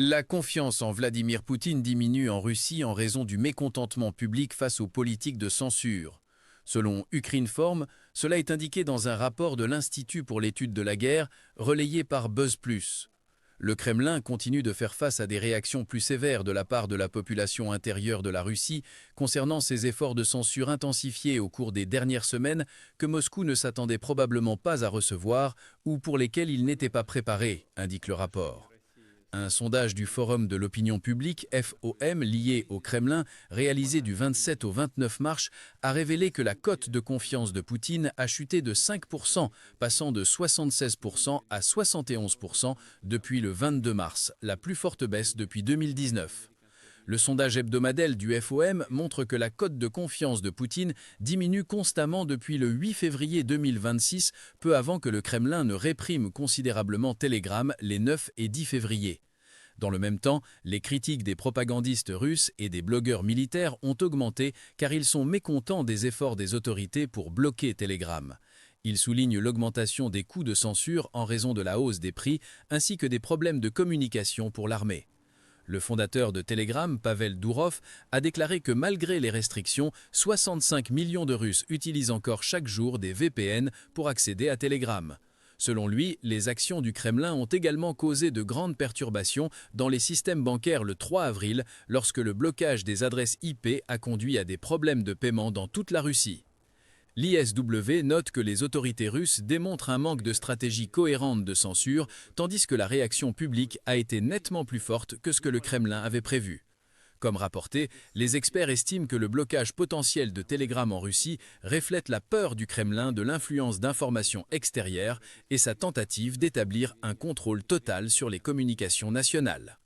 La confiance en Vladimir Poutine diminue en Russie en raison du mécontentement public face aux politiques de censure. Selon Ukrinform, cela est indiqué dans un rapport de l'Institut pour l'étude de la guerre, relayé par Buzz+. Le Kremlin continue de faire face à des réactions plus sévères de la part de la population intérieure de la Russie concernant ces efforts de censure intensifiés au cours des dernières semaines que Moscou ne s'attendait probablement pas à recevoir ou pour lesquels il n'était pas préparé, indique le rapport. Un sondage du Forum de l'opinion publique, FOM, lié au Kremlin, réalisé du 27 au 29 mars, a révélé que la cote de confiance de Poutine a chuté de 5%, passant de 76% à 71% depuis le 22 mars, la plus forte baisse depuis 2019. Le sondage hebdomadaire du FOM montre que la cote de confiance de Poutine diminue constamment depuis le 8 février 2026, peu avant que le Kremlin ne réprime considérablement Telegram les 9 et 10 février. Dans le même temps, les critiques des propagandistes russes et des blogueurs militaires ont augmenté car ils sont mécontents des efforts des autorités pour bloquer Telegram. Ils soulignent l'augmentation des coûts de censure en raison de la hausse des prix ainsi que des problèmes de communication pour l'armée. Le fondateur de Telegram, Pavel Durov, a déclaré que malgré les restrictions, 65 millions de Russes utilisent encore chaque jour des VPN pour accéder à Telegram. Selon lui, les actions du Kremlin ont également causé de grandes perturbations dans les systèmes bancaires le 3 avril, lorsque le blocage des adresses IP a conduit à des problèmes de paiement dans toute la Russie. L'ISW note que les autorités russes démontrent un manque de stratégie cohérente de censure, tandis que la réaction publique a été nettement plus forte que ce que le Kremlin avait prévu. Comme rapporté, les experts estiment que le blocage potentiel de Telegram en Russie reflète la peur du Kremlin de l'influence d'informations extérieures et sa tentative d'établir un contrôle total sur les communications nationales.